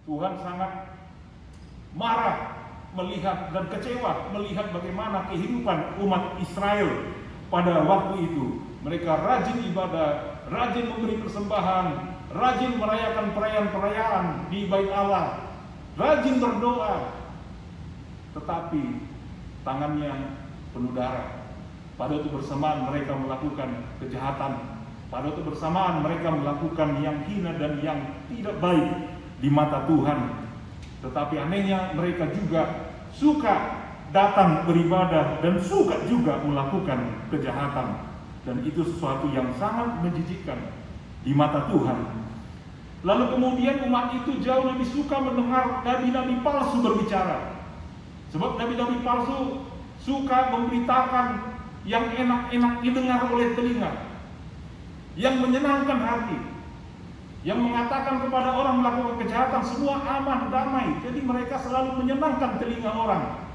Tuhan sangat marah melihat dan kecewa melihat bagaimana kehidupan umat Israel pada waktu itu. Mereka rajin ibadah, rajin memberi persembahan, rajin merayakan perayaan-perayaan di Bait Allah, rajin berdoa. Tetapi tangannya penuh darah. Pada waktu bersamaan mereka melakukan kejahatan. Pada waktu bersamaan mereka melakukan yang hina dan yang tidak baik di mata Tuhan. Tetapi anehnya mereka juga suka datang beribadah dan suka juga melakukan kejahatan. Dan itu sesuatu yang sangat menjijikkan di mata Tuhan. Lalu kemudian umat itu jauh lebih suka mendengar nabi-nabi palsu berbicara. Sebab nabi-nabi palsu suka memberitakan yang enak-enak didengar oleh telinga, yang menyenangkan hati, yang mengatakan kepada orang melakukan kejahatan semua aman, damai. Jadi mereka selalu menyenangkan telinga orang.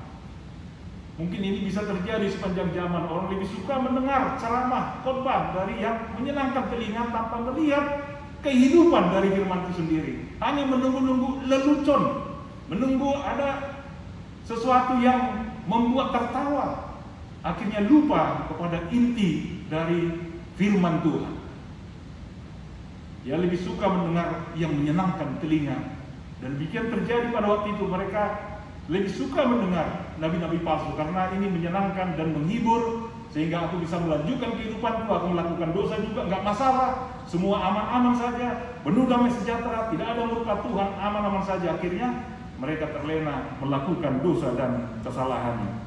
Mungkin ini bisa terjadi sepanjang zaman. Orang lebih suka mendengar ceramah, khotbah dari yang menyenangkan telinga tanpa melihat kehidupan dari firman itu sendiri. Hanya menunggu-nunggu lelucon, menunggu ada sesuatu yang membuat tertawa. Akhirnya lupa kepada inti dari firman Tuhan. Dia lebih suka mendengar yang menyenangkan telinga. Dan demikian terjadi pada waktu itu. Mereka lebih suka mendengar nabi-nabi palsu karena ini menyenangkan dan menghibur, sehingga aku bisa melanjutkan kehidupanku, aku melakukan dosa juga nggak masalah, semua aman-aman saja, penuh damai sejahtera, tidak ada murka Tuhan, aman-aman saja. Akhirnya mereka terlena melakukan dosa dan kesalahan.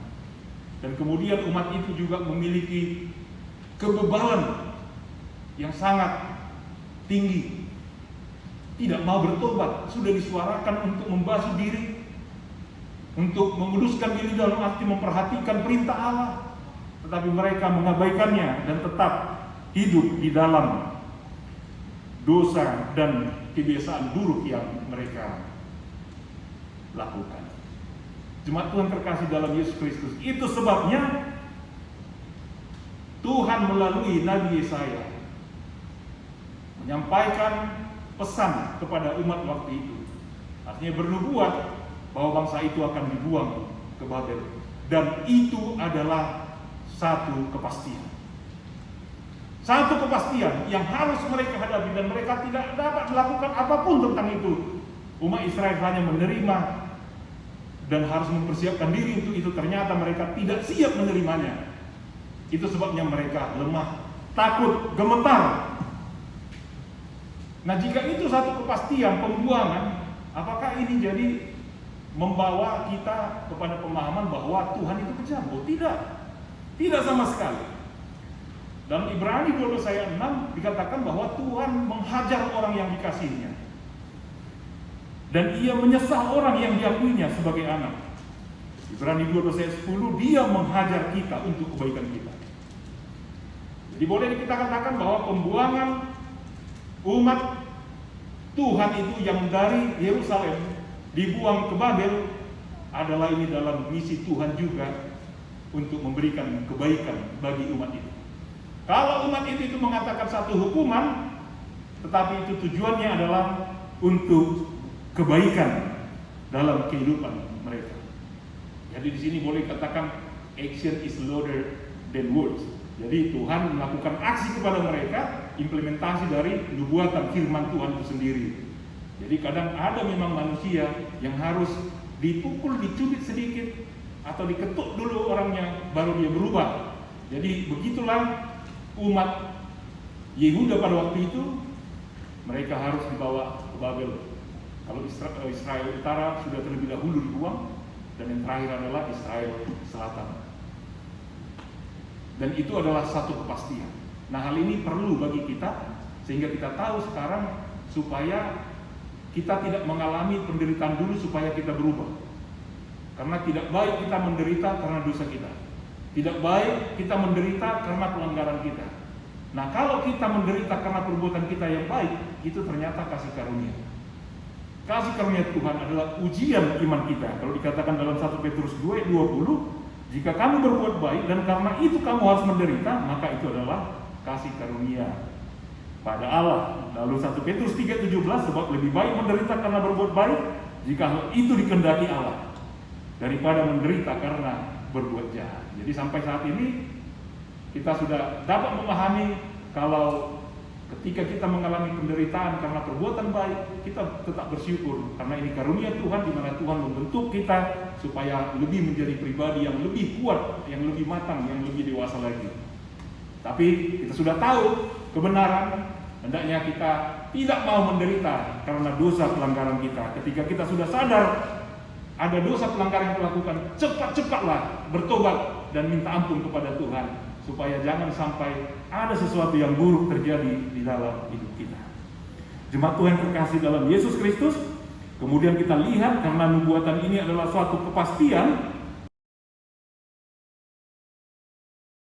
Dan kemudian umat itu juga memiliki kebebalan yang sangat tinggi, tidak mau bertobat. Sudah disuarakan untuk membasuh diri, untuk menguduskan diri dalam arti memperhatikan perintah Allah, tetapi mereka mengabaikannya dan tetap hidup di dalam dosa dan kebiasaan buruk yang mereka lakukan. Jemaat Tuhan terkasih dalam Yesus Kristus, itu sebabnya Tuhan melalui Nabi Yesaya menyampaikan pesan kepada umat waktu itu. Artinya bernubuat bahwa bangsa itu akan dibuang ke Babel. Dan itu adalah satu kepastian. Satu kepastian yang harus mereka hadapi dan mereka tidak dapat melakukan apapun tentang itu. Umat Israel hanya menerima dan harus mempersiapkan diri untuk itu. Ternyata mereka tidak siap menerimanya. Itu sebabnya mereka lemah, takut, gemetar. Nah, jika itu satu kepastian pembuangan, apakah ini jadi membawa kita kepada pemahaman bahwa Tuhan itu kejam? Oh, tidak. Tidak sama sekali. Dalam Ibrani 12 ayat 6 dikatakan bahwa Tuhan menghajar orang yang dikasihinya. Dan ia menyesal orang yang diakuinya sebagai anak. Ibrani 12 ayat 10, dia menghajar kita untuk kebaikan kita. Jadi boleh kita katakan bahwa pembuangan umat Tuhan itu yang dari Yerusalem dibuang ke Babel adalah ini dalam misi Tuhan juga untuk memberikan kebaikan bagi umat itu. Kalau umat itu mengatakan satu hukuman, tetapi itu tujuannya adalah untuk kebaikan dalam kehidupan mereka. Jadi di sini boleh katakan action is louder than words. Jadi Tuhan melakukan aksi kepada mereka, implementasi dari nubuatan firman Tuhan itu sendiri. Jadi kadang ada memang manusia yang harus dipukul, dicubit sedikit, atau diketuk dulu orangnya, baru dia berubah. Jadi begitulah umat Yehuda pada waktu itu, mereka harus dibawa ke Babel. Kalau Israel Utara sudah terlebih dahulu dibuang, dan yang terakhir adalah Israel Selatan. Dan itu adalah satu kepastian. Nah, hal ini perlu bagi kita sehingga kita tahu sekarang supaya kita tidak mengalami penderitaan dulu supaya kita berubah. Karena tidak baik kita menderita karena dosa kita. Tidak baik kita menderita karena pelanggaran kita. Nah, kalau kita menderita karena perbuatan kita yang baik, itu ternyata kasih karunia. Kasih karunia Tuhan adalah ujian iman kita. Kalau dikatakan dalam 1 Petrus 2:20, jika kamu berbuat baik dan karena itu kamu harus menderita, maka itu adalah kasih karunia. pada Allah. Lalu 1 Petrus 3:17, sebab lebih baik menderita karena berbuat baik jika hal itu dikehendaki Allah daripada menderita karena berbuat jahat. Jadi sampai saat ini kita sudah dapat memahami kalau ketika kita mengalami penderitaan karena perbuatan baik, kita tetap bersyukur karena ini karunia Tuhan, di mana Tuhan membentuk kita supaya lebih menjadi pribadi yang lebih kuat, yang lebih matang, yang lebih dewasa lagi. Tapi kita sudah tahu kebenaran, hendaknya kita tidak mau menderita karena dosa pelanggaran kita. Ketika kita sudah sadar ada dosa pelanggaran yang kita lakukan, cepat-cepatlah bertobat dan minta ampun kepada Tuhan, supaya jangan sampai ada sesuatu yang buruk terjadi di dalam hidup kita. Jemaat Tuhan terkasih dalam Yesus Kristus, kemudian kita lihat karena nubuatan ini adalah suatu kepastian,